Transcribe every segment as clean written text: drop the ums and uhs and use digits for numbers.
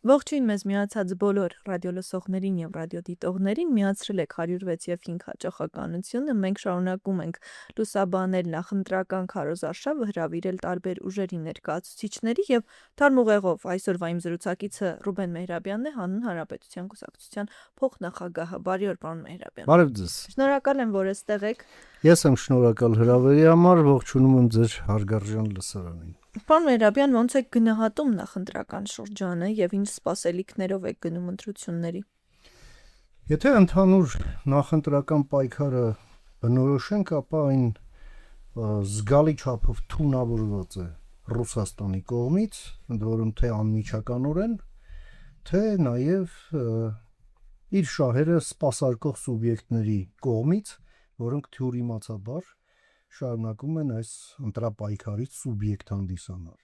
Ողջույն մեզ միացած բոլոր ռադիոլսողներին եւ ռադիոդիտողներին միացրել եք 106 եւ 5 հաճախականությունը մենք շարունակում ենք լուսաբանել նախընտրական քարոզարշավը հրավիրել տարբեր ուժերի ներկայացուցիչների եւ թարմ ուղեղով այսօրվա իմ զրուցակիցը Ռուբեն Մեհրաբյանն է հանուն Հանրապետության կուսակցության փոխնախագահը բարի օր պարոն Մեհրաբյան Բարև ձեզ Շնորհակալ եմ որ այստեղ եք Ես եմ շնորհակալ հրավերի համար ողջունում եմ ձեր հարգարժան լսարանին Պարոն Մեհրաբյան, ոնց եք գնահատում նախընտրական շրջանը եւ ինչ սպասելիքներով եք գնում ընտրությունների։ Եթե ընդհանուր նախընտրական պայքարը բնորոշենք, ապա այն զգալի չափով թունավորված է Ռուսաստանի կողմից, ընդ որում թե անմիջականորեն, թե նաեւ իր շահերը սպասարկող սուբյեկտների կողմից, որոնք թյուրիմացաբար շարունակում են այս ընտրապայքարից սուբյեկտ հանդիսանալ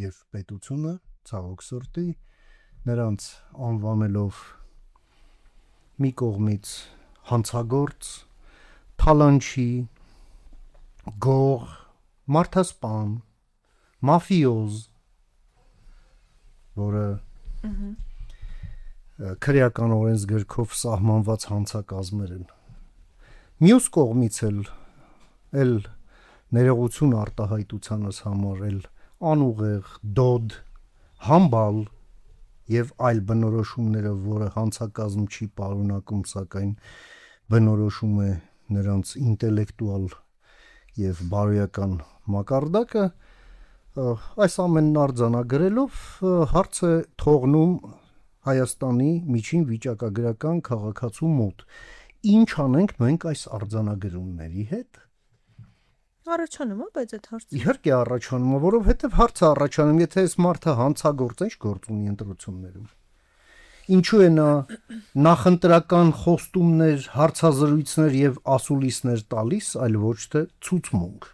եւ պետությունը ցավոք սրտի նրանց անվանելով մի կողմից հանցագործ, թալանչի, գող, մարդասպան, մաֆիոզ, որը քրեական օրենսգրքով սահմանված հանցակազմեր են։ Մյուս կողմից էլ ներողություն արտահայտությանս համար էլ անուղեղ, դոդ, համբալ եւ այլ բնորոշումները, որը հանցակազմ չի պարունակում, սակայն բնորոշում է նրանց ինտելեկտուալ եւ բարոյական մակարդակը, այս ամենն արձանագրելով հարց է թողնում Հայաստանի միջին վիճակագրական քաղաքացու մոտ։ Ինչ անենք մենք այս արձանագրումների հետ։ Առաջանում է, բայց այդ հարցը Իհարկե առաջանում է, որովհետև հարցը առաջանում, եթե այս մարդը հանցագործ է, ինչ գործ ունի ընտրություններում։ Ինչու է նա նախընտրական խոստումներ, հարցազրույցներ եւ ասուլիսներ տալիս, այլ ոչ թե ցուցմունք։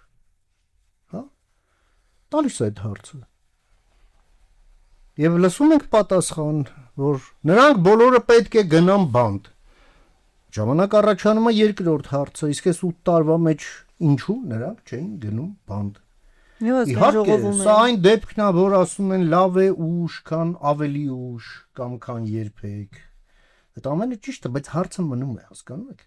Հա? Տալիս է այդ հարցը։ Եվ լսում ենք պատասխան, որ նրանք բոլորը պետք է գնան բանդ։ Ժամանակ առաջանում է երկրորդ հարցը, իսկ այս 8 տարվա մեջ ինչու նրանք չէին գնում բանդ։ Իհարկե, սա այն դեպքն է, որ ասում են լավ է ուշ, քան ավելի ուշ կամ քան երբեք։ Այդ ամենը ճիշտ է, բայց հարցը մնում է, հասկանում եք։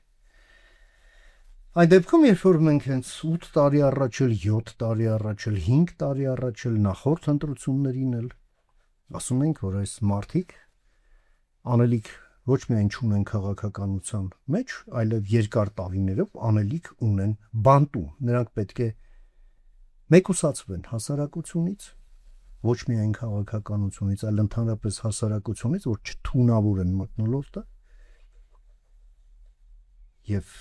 Այդ դեպքում, երբ որ մենք հենց 8 տարի առաջ էլ, 7 տարի առաջ էլ, 5 տարի առաջ էլ նախորդ ընտրություններին էլ ասում ենք, որ այս մարդիկ անելիք ոչ միայն չունեն քաղաքականության մեջ, այլև երկար տարիներով անելիք ունեն բանտում։ Նրանք պետք է մեկուսացվեն հասարակությունից, ոչ միայն քաղաքականությունից, այլ ընդհանրապես հասարակությունից, որ չթունավորեն մթնոլորտը եւ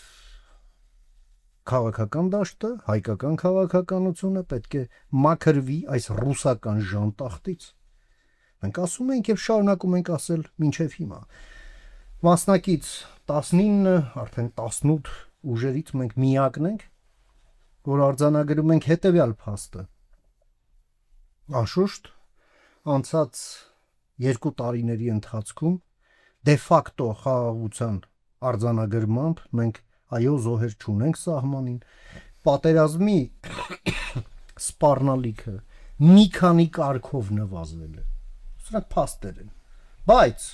քաղաքական դաշտը, հայկական քաղաքականությունը պետք է մաքրվի այս ռուսական ժանտախտից։ Մենք ասում ենք եւ շարունակում ենք ասել մինչեւ հիմա։ Մասնակից 19, արդեն 18 ուժերից մենք միակն ենք, որ արձանագրում ենք հետևյալ փաստը։ Անշուշտ, անցած 2 տարիների ընթացքում դե ֆակտո խաղաղության արձանագրմամբ մենք այո զոհեր չունենք սահմանին, պատերազմի սպառնալիքը մի քանի կարգով նվազվել է։ Սրանք փաստեր են։ Բայց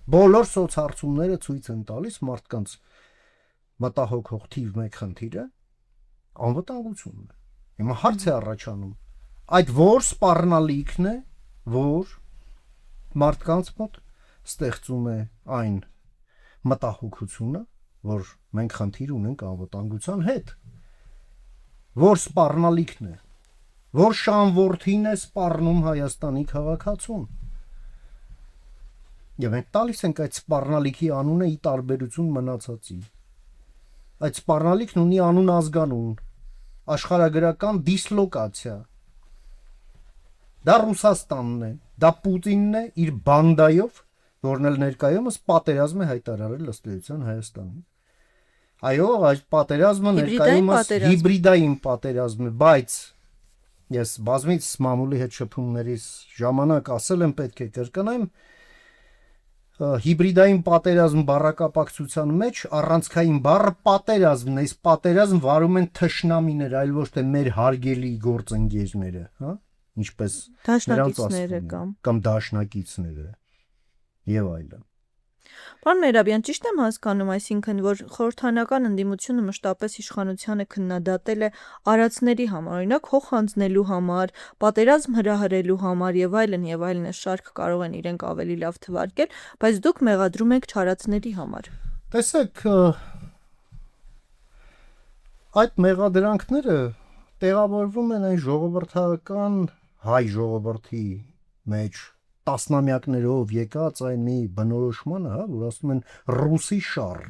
բոլոր սոցհարցումները ցույց են տալիս մարդկանց մտահոգող թիվ 1 խնդիրը անվտանգությունն է։ Հիմա հարց է առաջանում, այդ որ սպառնալիքն է, որ մարդկանց մոտ ստեղծում է այն մտահոգությունը, որ մենք խնդիր ունենք անվտանգության հետ։ Որ սպառնալիքն է, որ շանվորթին է սպառնում Հայաստանի քաղաքացուն։ Եվ մենք տալիս ենք այդ սպառնալիքի անունը ի տարբերություն մնացածի։ Այդ սպառնալիքն ունի անուն ազգանուն, աշխարհագրական դիսլոկացիա։ Դա Ռուսաստանն է, դա Պուտինն է իր բանդայով, որն էլ ներկայումս պատերազմ է հայտարարել ըստ էության Հայաստանին։ Այո, այդ պատերազմը ներկայումս հիբրիդային պատերազմ է, բայց ես բազմից մամուլի հետ շփումներիս ժամանակ ասել եմ, պետք է կրկնեմ, հիբրիդային պատերազմ բառակապակցության մեջ առանցքային բառը պատերազմն է, այս պատերազմ վարում են թշնամիներ, այլ ոչ թե մեր հարգելի գործընկերները, հա, ինչպես դաշնակիցները կամ դաշնակիցները։ եւ այլն։ Պարոն Մերաբյան, ճիշտ եմ հասկանում, այսինքն, որ խորհրդանական ընդդիմությունը մշտապես իշխանությանը քննադատել է արածների համար, օրինակ հող հանձնելու համար, պատերազմ հրահրելու համար եւ այլն շարք կարող են իրենք ավելի լավ թվարկել, բայց դուք մեղադրում եք չարածների համար։ Տեսեք, այդ մեղադրանքները տեղավորվում են այն ժողովրդական հայ ժողովրդի մեջ տասնամյակներով եկած այն մի բնորոշմանը, հա, որ ասում են ռուսի շար,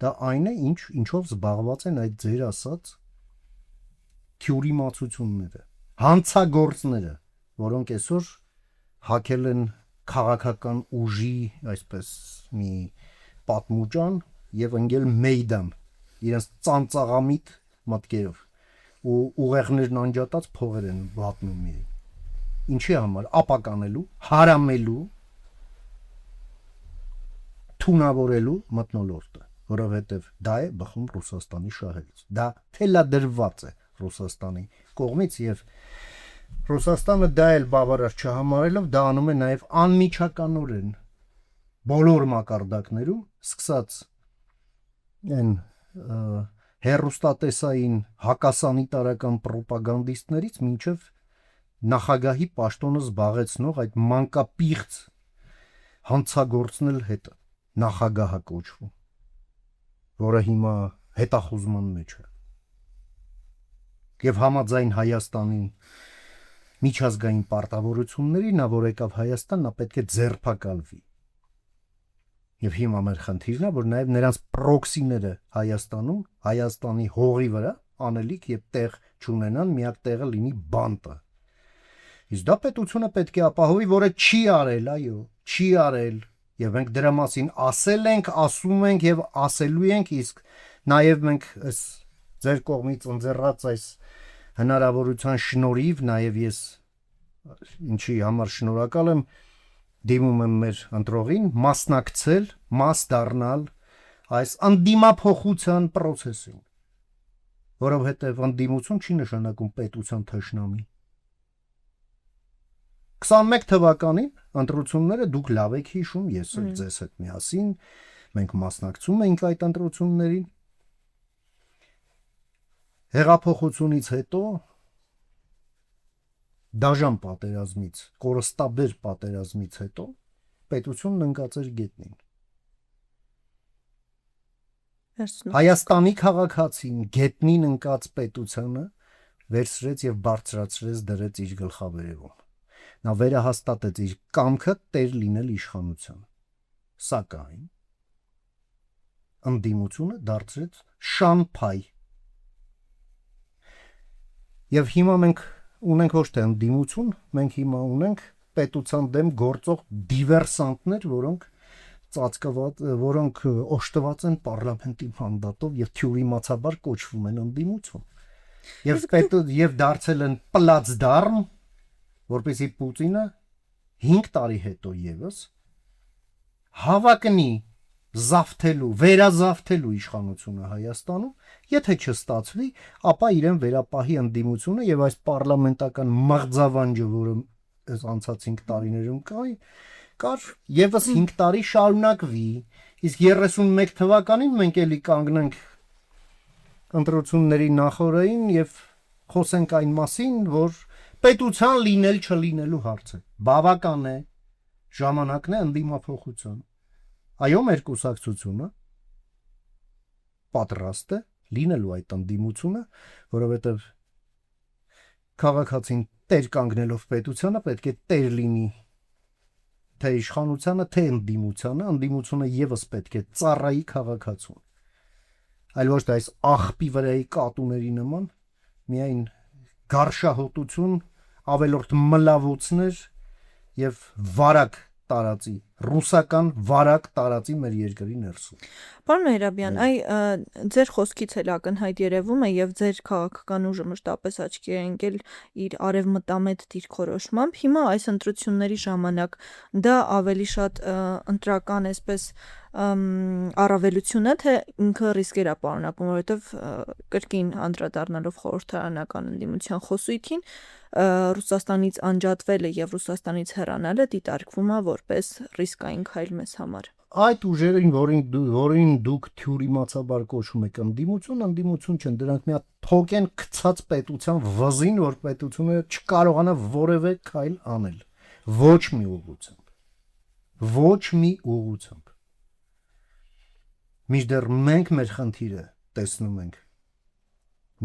դա այն է, ինչով զբաղված են այդ ձեր ասած թյուրիմացությունները, հանցագործները, որոնք այսօր հակել են քաղաքական ուժի, այսպես մի պատմուճան եւ ընկել մեյդան իրենց ծանծաղամիտ մտքերով ու ուղեղներն անջատած փողեր են վատնում իրեն։ Ինչի համար ապականելու, հարամելու, թունավորելու մթնոլորտը, որովհետև դա է բխում Ռուսաստանի շահերից։ Դա թելադրված է Ռուսաստանի կողմից եւ Ռուսաստանը դա էլ բավարար չհամարելով դա անում է նաեւ անմիջականորեն բոլոր մակարդակներում, սկսած այն հերոստատեսային հակասանիտարական պրոպագանդիստներից մինչև նախագահի պաշտոնը զբաղեցնող այդ մանկապիղծ հանցագործնել հետը նախագահը կոչվում, որը հիմա հետախուզման մեջ է եւ համաձայն Հայաստանի միջազգային պարտավորությունների նա որ եկավ Հայաստան նա պետք է ձերբակալվի եւ հիմա մեր խնդիրն է որ նաեւ նրանց պրոքսիները Հայաստանում Հայաստանի հողի վրա անելիք եւ տեղ չունենան միակ տեղը լինի բանտը իսկ դա պետությունը պետք է ապահովի որը չի արել այո չի արել եւ մենք դրա մասին ասել ենք ասում ենք եւ ասելու ենք իսկ նաեւ մենք այս ձեր կողմից ընձեռած այս հնարավորության շնորհիվ նաեւ ես ինչի համար շնորհակալ եմ դիմում եմ մեր ընտրողին մասնակցել մաս դառնալ այս անդիմափոխության process-ին որովհետեւ անդիմություն չի նշանակում պետության թշնամի 21 թվականին ընտրությունները դուք լավ եք հիշում ես էլ ձեզ հետ միասին մենք մասնակցում ենք այդ ընտրություններին հեղափոխությունից հետո դաժան պատերազմից, կորստաբեր պատերազմից հետո պետությունն ընկած էր գետնին։ Հայաստանի քաղաքացին գետնին ընկած պետությունը վերցրեց եւ բարձրացրեց դրեց իր գլխավերևում։ Նա վերահաստատեց իր կամքը տեր լինել իշխանության։ Սակայն ընդդիմությունը դարձրեց շանփայ։ Եվ հիմա մենք ունենք ոչ թե ընդդիմություն, մենք հիմա ունենք պետության դեմ գործող դիվերսանտներ, որոնք օժտված են պարլամենտի մանդատով եւ թյուրիմացաբար կոչվում են ընդդիմություն։ Եվ դարձել են պլացդարմ, որպեսզի Պուտինը 5 տարի հետո եւս հավակնի վերազավթելու իշխանությունը Հայաստանում, եթե չստացվի, ապա իրեն վերապահի ընդդիմությունը եւ այս պարլամենտական մղձավանջը, որը այս անցած 5 տարիներում կար, եւս 5 տարի շարունակվի։ Իսկ 31 թվականին մենք էլի կանգնենք ընտրությունների նախօրեին եւ խոսենք այն մասին, որ պետության լինել չլինելու հարցը։ Բավական է, ժամանակն է ընդդիմափոխության։ Այո, մեր կուսակցությունը պատրաստ է լինելու այդ ընդդիմությունը, որովհետև քաղաքացին տեր կանգնելով պետությանը պետք է տեր լինի թե իշխանությանը, թե ընդդիմությանը, ընդդիմությունը եւս պետք է ծառայի քաղաքացուն։ Այլ ոչ թե այս աղբի վրայի կատուների նման միայն գարշահոտություն, ավելորդ մլավոցներ եւ վարակ տարածի, ռուսական վարակ տարածի մեր երկրի ներսում։ Պարոն Մերաբյան, ձեր խոսքից էլ ակնհայտ երևում է եւ ձեր քաղաքական ուժը մշտապես աչքի է ընկել իր արևմտամետ դիրքորոշմամբ։ Հիմա այս ընտրությունների ժամանակ դա ավելի շատ ընտրական, այսպես առավելությունը, թե ինքը ռիսկեր է պարունակում, որովհետև կրկին անդրադառնալով խորհրդարանական ընդդիմության խոսույթին, Ռուսաստանից անջատվելը եւ Ռուսաստանից հեռանալը դիտարկվում է որպես ռիսկային քայլ մեզ համար։ Այդ ուժերին, որին դուք թյուրիմացաբար կոչում եք ընդդիմություն չեն, դրանք մի հատ թոք են գցած պետության վզին, որ պետությունը չկարողանա որևէ քայլ անել։ Ոչ մի ուղղությամբ։ Մինչդեռ մենք մեր խնդիրը տեսնում ենք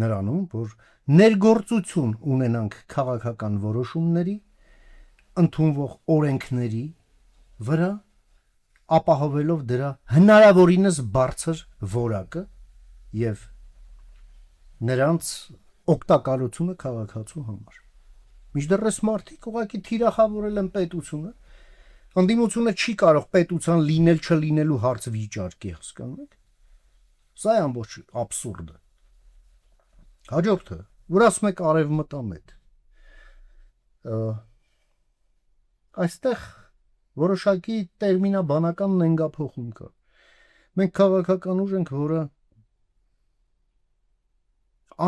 նրանում, որ ներգործություն ունենանք քաղաքական որոշումների, ընդունվող օրենքների վրա, ապահովելով դրա հնարավորինս բարձր որակը եւ նրանց օգտակարությունը քաղաքացու համար։ Մինչդեռ այս մարդիկ ուղղակի թիրախավորել են պետությունը, ընդդիմությունը չի կարող պետության լինել չլինելու հարց վիճարկի, հասկանում եք։ Սա է ամբողջ աբսուրդը։ Հաջորդը, որ ասում եք արևմտամետ։ Այստեղ որոշակի տերմինաբանական նենգափոխում կա։ Մենք քաղաքական ուժ ենք, որը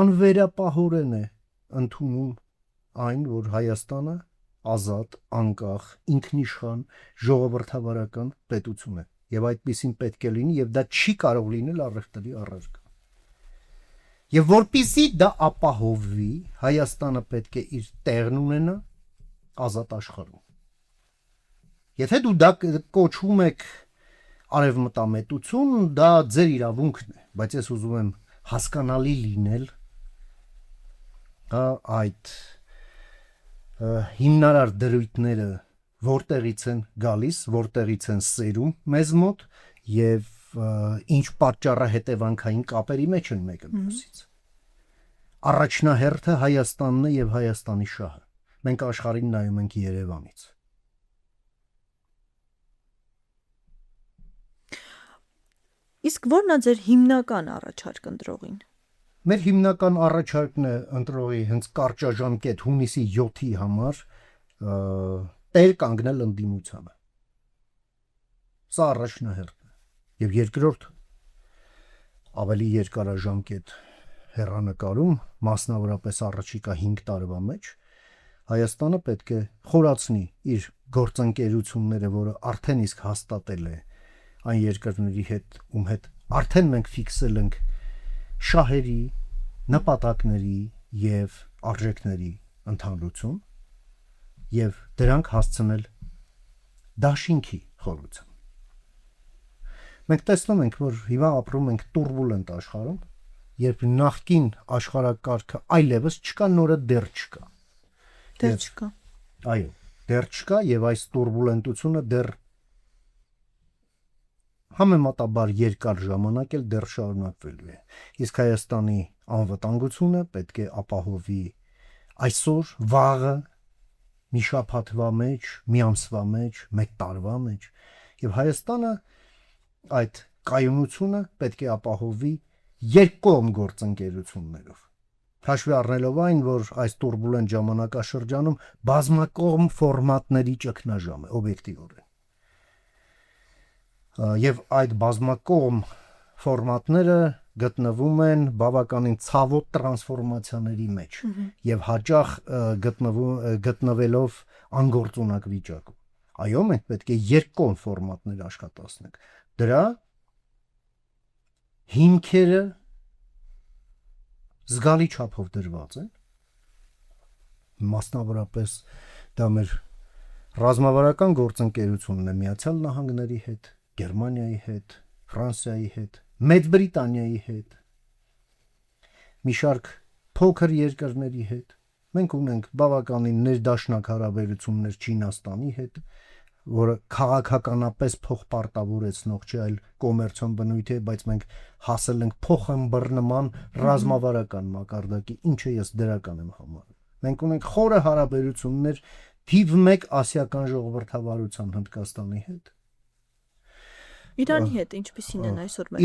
անվերապահորեն է ընդունում այն, որ Հայաստանը ազատ, անկախ, ինքնիշխան, ժողովրդավարական պետություն է, եւ այդպեսին պետք է լինի, եւ դա չի կարող լինել առևտրի առարկա։ Եվ որպեսզի դա ապահովվի, Հայաստանը պետք է իր տեղն ունենա ազատ աշխարհում։ Եթե դու դա կոչում եք արևմտամետություն, դա ձեր իրավունքն է, բայց ես ուզում եմ հասկանալի լինել այդ հիմնարար դրույթները որտեղից են գալիս, որտեղից են սերում մեզ մոտ եւ ինչ պատճառահետևանքային կապերի մեջ են մեկը մյուսից։ Առաջնահերթը Հայաստանն է եւ Հայաստանի շահը։ Մենք աշխարհին նայում ենք Երևանից։ Իսկ ո՞րն է ձեր հիմնական առաջարկ ընտրողին։ Մեր հիմնական առաջարկն է ընտրողի հենց կարճաժամկետ հունիսի 7-ի համար տեր կանգնել ընդդիմությանը։ Սա առաջնահերթն է։ Եվ երկրորդ ավելի երկարաժամկետ հեռանկարում, մասնավորապես առաջիկա 5 տարվա մեջ, Հայաստանը պետք է խորացնի իր գործընկերությունները, որը արդեն իսկ հաստատել է այն երկրների հետ, ում հետ արդեն մենք ֆիքսել ենք շահերի, նպատակների եւ արժեքների ընդհանրություն եւ դրանք հասցնել դաշինքի խորության։ Մենք տեսնում ենք, որ հիմա ապրում ենք տուրբուլենտ աշխարհում, երբ նախկին աշխարհակարգը այլևս չկա, նորը դեռ չկա։ Դեռ չկա։ Այո, դեռ չկա եւ այս տուրբուլենտությունը դեռ համեմատաբար երկար ժամանակ էլ դեռ շարունակվելու է։ Իսկ Հայաստանի անվտանգությունը պետք է ապահովի այսօր, վաղը, մի շաբաթվա մեջ, մի ամսվա մեջ, մեկ տարվա մեջ, եւ Հայաստանը այդ կայունությունը պետք է ապահովի երկկողմ գործընկերություններով։ Հաշվի առնելով այն, որ այս տուրբուլենտ ժամանակաշրջանում բազմակողմ ֆորմատների ճգնաժամ է, օբյեկտիվորեն։ Եվ այդ բազմակողմ ֆորմատները գտնվում են բավականին ցավոտ տրանսֆորմացիաների մեջ եւ հաճախ գտնվելով անգործունակ վիճակում։ Այո, մենք պետք է երկկողմ ֆորմատներ աշխատացնենք։ Դրա հիմքերը զգալի չափով դրված են։ Մասնավորապես դա մեր ռազմավարական գործընկերությունն է Միացյալ Նահանգների հետ, Գերմանիայի հետ, Ֆրանսիայի հետ, Մեծ Բրիտանիայի հետ, մի շարք փոքր երկրների հետ։ Մենք ունենք բավականին ներդաշնակ հարաբերություններ Չինաստանի հետ, որը քաղաքականապես փոխպարտավորեցնող չէ, այլ կոմերցիոն բնույթ է, բայց մենք հասել ենք փոխըմբռնման ռազմավարական մակարդակի, ինչը ես դրական եմ համարում։ Մենք ունենք խորը հարաբերություններ թիվ 1 ասիական ժողովրդավարության Հնդկաստանի հետ։ Իրանի հետ ինչպիսին են այսօր մեր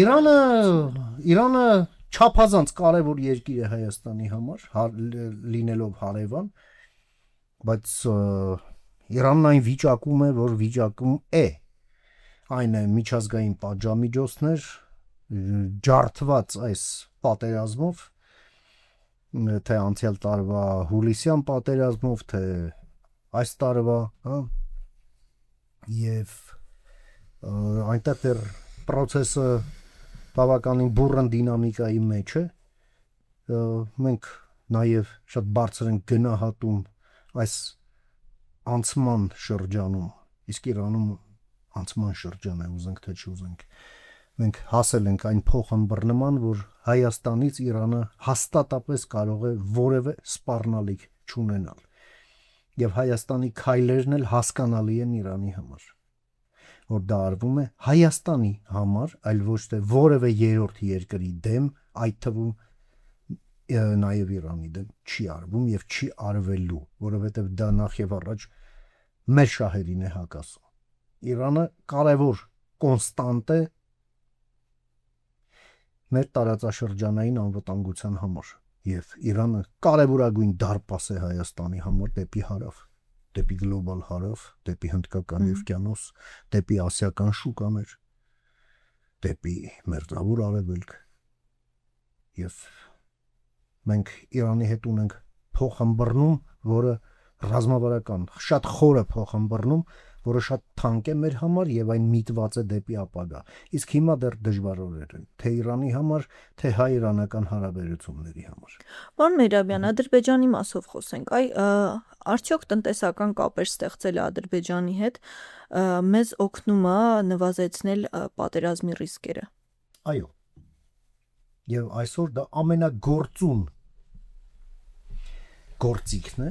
Իրանը չափազանց կարևոր երկիր է Հայաստանի համար, լինելով հարևան, բայց Իրանն այն վիճակում է, որ վիճակում է։ այն է միջազգային պատժամիջոցներ, ջարդված այս պատերազմով, թե անցյալ տարվա հուլիսյան պատերազմով, թե այս տարվա, հա, եւ այնտեղ դեռ process-ը բավականին բուրըն դինամիկայի մեջ է, մենք նաեւ շատ բարձր ենք գնահատում այս անցման շրջանում, իսկ Իրանում անցման շրջան է, ուզենք թե չուզենք, մենք հասել ենք այն փոխըմբռնման, որ Հայաստանից Իրանը հաստատապես կարող է որևէ սպառնալիք չունենալ, եւ Հայաստանի քայլերն էլ հասկանալի են Իրանի համար, որ դա արվում է Հայաստանի համար, այլ ոչ թե որևէ երրորդ երկրի դեմ, այդ թվում նաեւ Իրանի դեմ չի արվում եւ չի արվելու, որովհետեւ դա նախ եւ առաջ մեր շահերին է հակասում։ Իրանը կարևոր կոնստանտ է մեր տարածաշրջանային անվտանգության համար եւ Իրանը կարևորագույն դարպաս է Հայաստանի համար դեպի հարավ, դեպի գլոբալ հարավ, դեպի Հնդկական օվկիանոս, դեպի ասիական շուկաներ, դեպի Մերձավոր Արևելք եւ մենք Իրանի հետ ունենք փոխըմբռնում, որը ռազմավարական շատ խորը փոխըմբռնում, որը շատ թանկ է մեր համար եւ այն միտված է դեպի ապագա։ Իսկ հիմա դեռ դժվար օրեր են, թե Իրանի համար, թե հայ-իրանական հարաբերությունների համար։ Պարոն Մերաբյան, Ադրբեջանի մասով խոսենք։ Արդյոք տնտեսական կապեր ստեղծելը Ադրբեջանի հետ մեզ օգնում է նվազեցնել պատերազմի ռիսկերը։ Այո։ Եվ այսօր դա ամենագործուն գործիքն է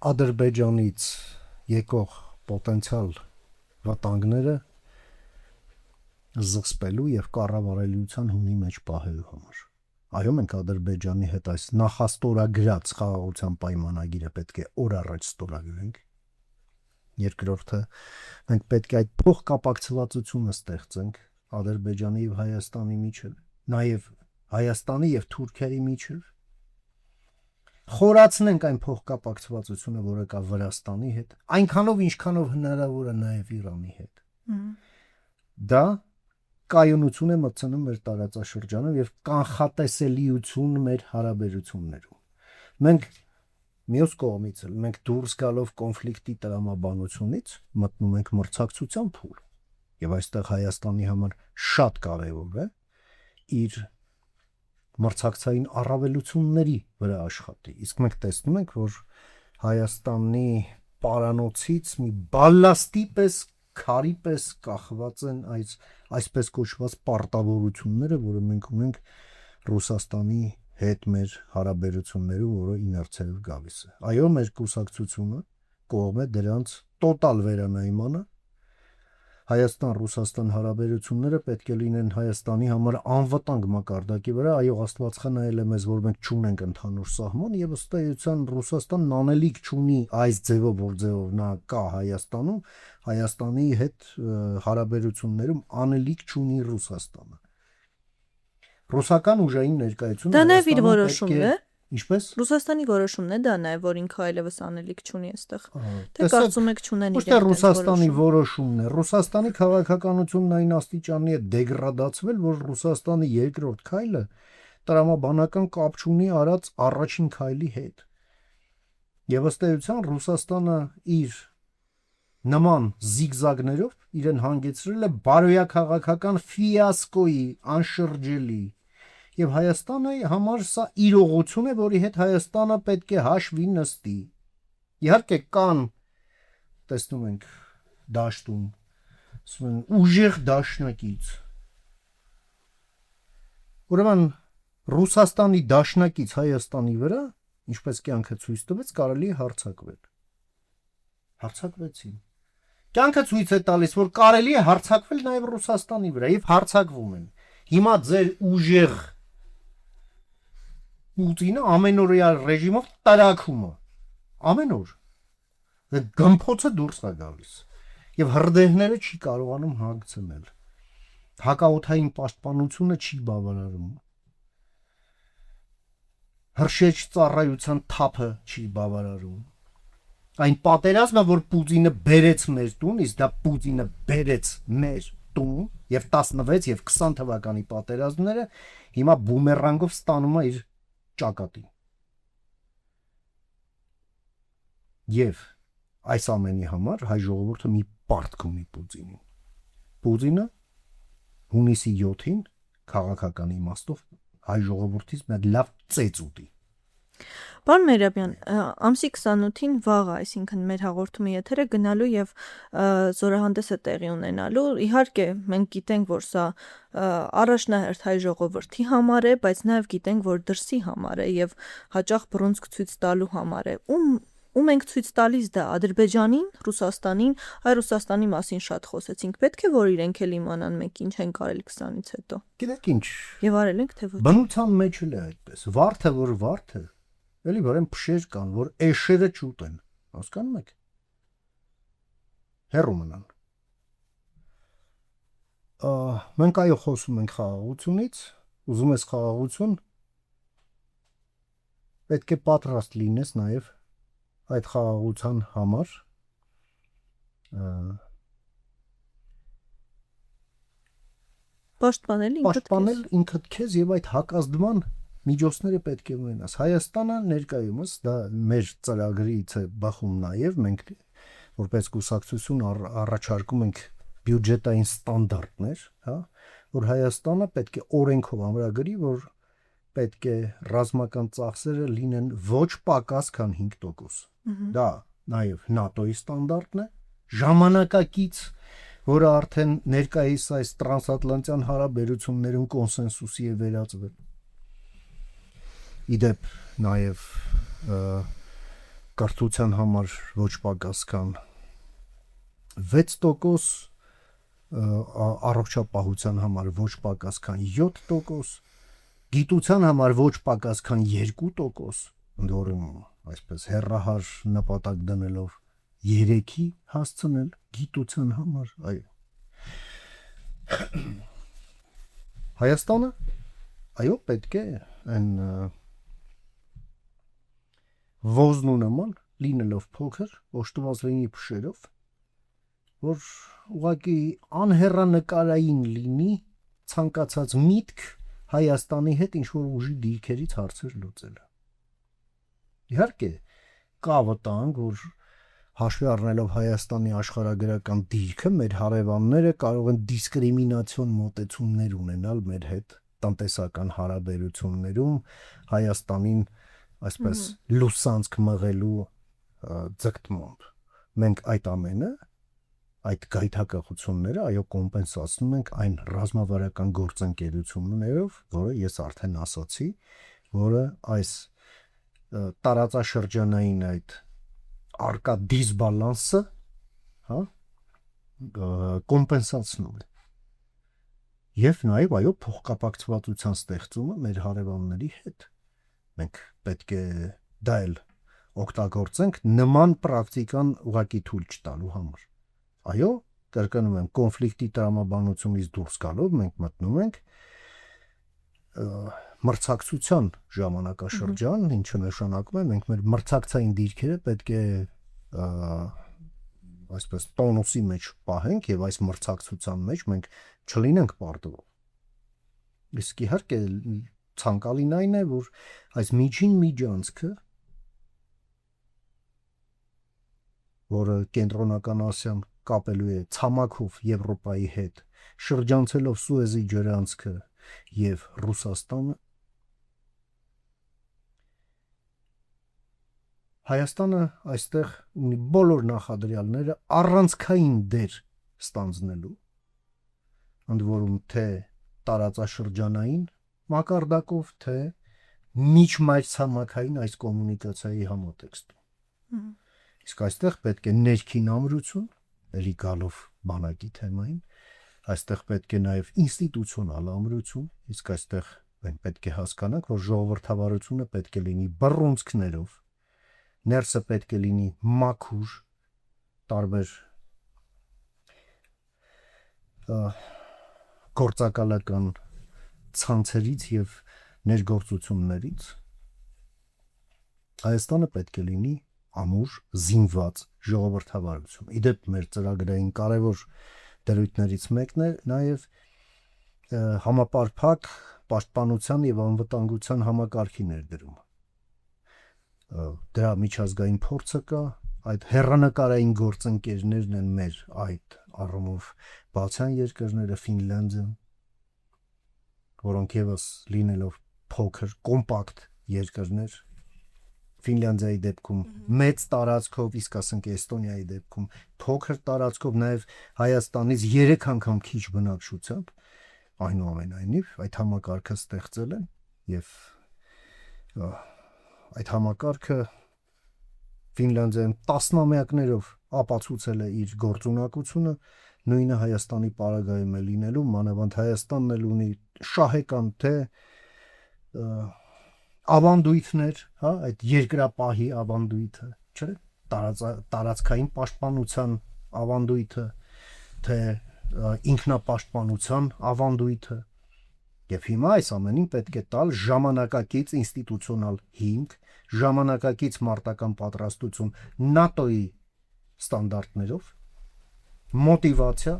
Ադրբեջանից եկող պոտենցիալ վտանգները զսպելու եւ կառավարելիության հունի մեջ պահելու համար։ Այո, մենք Ադրբեջանի հետ այս նախաստորագրած խաղաղության պայմանագիրը պետք է օր առաջ ստորագրենք։ Երկրորդը, մենք պետք է այդ փոխկապակցվածությունը ստեղծենք Ադրբեջանի եւ Հայաստանի միջեւ, նաեւ Հայաստանի եւ Թուրքիայի միջեւ, խորացնենք այն փոխկապակցվածությունը, որը կա Վրաստանի հետ, այնքանով ինչքանով հնարավոր է նաեւ Իրանի հետ։ Դա կայունություն է մտցնում մեր տարածաշրջանում եւ կանխատեսելիություն մեր հարաբերություններում։ Մենք մյուս կողմից էլ մենք դուրս գալով կոնֆլիկտի տրամաբանությունից մտնում ենք մրցակցության փուլ։ Եվ այստեղ Հայաստանի համար շատ կարևոր է իր մրցակցային առավելությունների վրա աշխատի։ Իսկ մենք տեսնում ենք, որ Հայաստանի պարանոցից մի բալաստի պես, քարի պես կախված են այսպես կոչված պարտավորությունները, որը մենք ունենք Ռուսաստանի հետ մեր հարաբերություններում, որը իներցիայով գալիս է։ Այո, մեր կուսակցությունը կողմ է դրանց տոտալ վերանայմանը։ Հայաստան-Ռուսաստան հարաբերությունները պետք է լինեն Հայաստանի համար անվտանգ մակարդակի վրա, այո, Աստված խնայել է մեզ, որ մենք չունենք ընդհանուր սահման, եւ ըստ էության Ռուսաստանն անելիք չունի այս ձևով, որ ձևով նա կա Հայաստանում, Հայաստանի հետ հարաբերություններում անելիք չունի Ռուսաստանը։ Ռուսական ուժային ներկայությունը դա նաեւ իր որոշումն է։ Ինչպես Ռուսաստանի որոշումն է դա նաեւ, որ ինքը այլևս անելիք չունի այստեղ։ Թե կարծում եք չունեն իրենք։ Ոչ թե Ռուսաստանի որոշումն է, Ռուսաստանի քաղաքականությունն այն աստիճանի է դեգրադացվել, որ Ռուսաստանի երկրորդ քայլը տրամաբանական կապ չունի արած առաջին քայլի հետ։ Եվ ըստ էության Ռուսաստանը իր նման զիգզագներով իրեն հանգեցրել է բարոյաքաղաքական ֆիասկոյի անշրջելի։ Եվ Հայաստանի համար սա իրողություն է, որի հետ Հայաստանը պետք է հաշվի նստի։ Իհարկե կան, տեսնում ենք դաշտում, ասում են ուժեղ դաշնակից։ Ուրեմն Ռուսաստանի դաշնակից Հայաստանի վրա, ինչպես կյանքը ցույց տվեց, կարելի է հարձակվել։ Հարձակվեցին։ Կյանքը ցույց է տալիս, որ կարելի է հարձակվել նաև Ռուսաստանի վրա եւ հարձակվում են։ Հիմա ձեր ուժեղ Պուտինը ամենօրյա ռեժիմով տարակումը ամեն օր գմփոցը դուրս է գալիս եւ հրդեհները չի կարողանում հանգցնել հակաօդային պաշտպանությունը չի բավարարում հրշեջ ծառայության թափը չի բավարարում Այն պատերազմը, որ Պուտինը բերեց մեր տուն, իսկ դա Պուտինը բերեց մեր տուն եւ 16 եւ 20 թվականի պատերազմները հիմա բումերանգով ստանում է իր ճակատին։ Եվ այս ամենի համար հայ ժողովուրդը մի պարտք ունի Պուտինին։ Պուտինը հունիսի 7-ին քաղաքական իմաստով հայ ժողովրդից մի լավ ծեծ ուտի։ Պարոն Մերաբյան, ամսի 28-ին վաղը, այսինքն մեր հաղորդումի եթերը գնալու եւ զորահանդեսը տեղի ունենալու, իհարկե մենք գիտենք, որ սա առաջնահերթ հայ ժողովրդի համար է, բայց նաեւ գիտենք, որ դրսի համար է եւ հաճախ բռունցք ցույց տալու համար է։ Ում ենք ցույց տալիս դա Ադրբեջանին, Ռուսաստանին, այ Ռուսաստանի մասին շատ խոսեցինք։ Պետք է որ իրենք էլ իմանան մենք ինչ ենք արել 20-ից հետո։ Գիտեք ինչ։ Եվ արել ենք թե ոչ։ Բնության մեջ էլ է այդպես։ Վարդը որ վարդը, էլի որեն փշեր կան, որ էշերը չուտեն։ Հասկանում եք։ Հեռու մնան։ Մենք այո խոսում ենք խաղաղությունից, ուզում ես խաղաղություն, պետք է պատրաստ լինես նաև այդ խաղաղության համար պաշտպանել ինքդ քեզ եւ այդ հակազդման միջոցները պետք է ունենաս։ Հայաստանը ներկայումս դա մեր ծրագրից է բախում նաև մենք որպես կուսակցություն առաջարկում ենք բյուջետային ստանդարտներ, հա, որ Հայաստանը պետք է օրենքով ամրագրի, որ պետք է ռազմական ծախսերը լինեն ոչ պակաս քան 5%։ Դա նաև ՆԱՏՕ-ի ստանդարտն է, ժամանակակից, որը արդեն ներկայիս այս տրանսատլանտյան հարաբերություններում կոնսենսուսի է վերածվել։ Իդեպ նաև կրթության համար ոչ պակաս քան 6%, առողջապահության համար ոչ պակաս քան 7%, գիտության համար ոչ պակաս քան 2%, ընդորում այսպես հեռահար նպատակ դնելով 3-ի հասցնել գիտության համար, այո։ Հայաստանը այո պետք է այն ոզնու նման լինելով փոքր, օժտված լինի փշերով, որ ուղղակի անհեռանկարային լինի ցանկացած միտք Հայաստանի հետ ինչ-որ ուժի դիրքերից հարցեր լուծելը։ Իհարկե կա վտանգ, որ հաշվի առնելով Հայաստանի աշխարհագրական դիրքը, մեր հարևանները կարող են դիսկրիմինացիոն մոտեցումներ ունենալ մեր հետ տնտեսական հարաբերություններում, Հայաստանին այսպես լուսանցք մղելու ձգտմամբ։ Մենք այդ ամենը, այդ գայթակղությունները այո կոմպենսացնում ենք այն ռազմավարական գործընկերություններով, որը ես արդեն ասացի, որը այս տարածաշրջանային այդ արկա դիսբալանսը, հա, կոմպենսացնում է։ Եվ նաև այո փոխկապակցվածության ստեղծումը մեր հարևանների հետ։ Մենք պետք է դա էլ օգտագործենք նման պրակտիկան ուղղակի թույլ չտալու համար։ Այո, կրկնում եմ, կոնֆլիկտի տրամաբանությունից դուրս գալով մենք մտնում ենք մրցակցության ժամանակաշրջան, ինչը նշանակում է մենք մեր մրցակցային դիրքերը պետք է այսպես տոնուսի մեջ պահենք եւ այս մրցակցության մեջ մենք չլինենք պարտվող։ Իսկ իհարկե ցանկալին այն է, որ այս միջին միջանցքը, որը կենտրոնական Ասիան կապելու է ցամաքով Եվրոպայի հետ, շրջանցելով Սուեզի ջրանցքը եւ Ռուսաստանը, Հայաստանը այստեղ ունի բոլոր նախադրյալները առանցքային դեր ստանձնելու, ընդ որում թե տարածաշրջանային մակարդակով, թե միջմայրցամաքային այս կոմունիկացիայի համատեքստում։ Իսկ այստեղ պետք է ներքին ամրություն, ելի գալով բանակի թեմային, այստեղ պետք է նաև ինստիտուցիոնալ ամրություն, իսկ այստեղ մենք պետք է հասկանանք, որ ժողովրդավարությունը պետք է լինի բռունցքներով, ներսը պետք է լինի մաքուր, տարբեր գործակալական ցանցերից եւ ներգործություններից, Հայաստանը պետք է լինի ամուր զինված ժողովրդավարություն։ Իդեպ մեր ծրագրային կարևոր դրույթներից մեկն է նաև համապարփակ պաշտպանության եւ անվտանգության համակարգի ներդրումը։ Դրա միջազգային փորձը կա, այդ հեռանկարային գործընկերներն են մեր այդ առումով բացյան երկրները, Ֆինլանդիան, որոնք եւս լինելով փոքր, կոմպակտ երկրներ, Ֆինլանդիայի դեպքում մեծ տարածքով, իսկ ասենք Էստոնիայի դեպքում փոքր տարածքով, նաև Հայաստանից 3 անգամ քիչ բնակչությամբ, այնուամենայնիվ այդ համակարգը ստեղծել են եւ այդ համակարգը Ֆինլանդիայում տասնամյակներով ապացուցել է իր գործունակությունը, նույնը Հայաստանի պարագայում է լինելու, մանավանդ Հայաստանն էլ ունի շահեկան թե ավանդույթներ, հա, այդ երկրապահի ավանդույթը, չէ՞, տարածքային պաշտպանության ավանդույթը, թե ինքնապաշտպանության ավանդույթը, եւ հիմա այս ամենին պետք է տալ ժամանակակից ինստիտուցիոնալ հիմք, ժամանակակից մարտական պատրաստություն ՆԱՏՕ-ի ստանդարտներով, մոտիվացիա,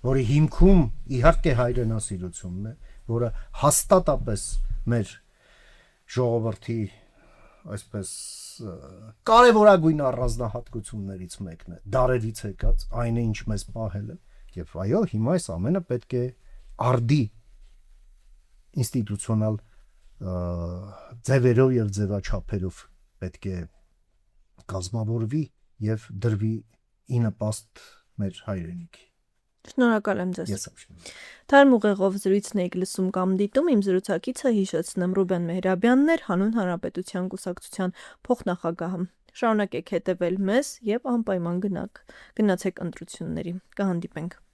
որի հիմքում իհարկե հայրենասիրությունն է, որը հաստատապես մեր ժողովրդի այսպես կարևորագույն առանձնահատկություններից մեկն է, դարերից եկած, այն է ինչ մեզ պահել է, եւ այո, հիմա այս ամենը պետք է արդի ինստիտուցիոնալ ձևերով եւ ձևաչափերով պետք է կազմավորվի եւ դրվի ի նպաստ մեր հայրենիքի։ Շնորհակալ եմ ձեզ։ Ես ապշեմ։ Թարմ ուղեղով զրույցն եք լսում կամ դիտում, իմ զրուցակիցը հիշեցնեմ Ռուբեն Մեհրաբյանն էր, Հանուն Հանրապետության կուսակցության փոխնախագահը։ Շարունակեք հետևել մեզ եւ անպայման գնացեք ընտրությունների։ Կհանդիպենք։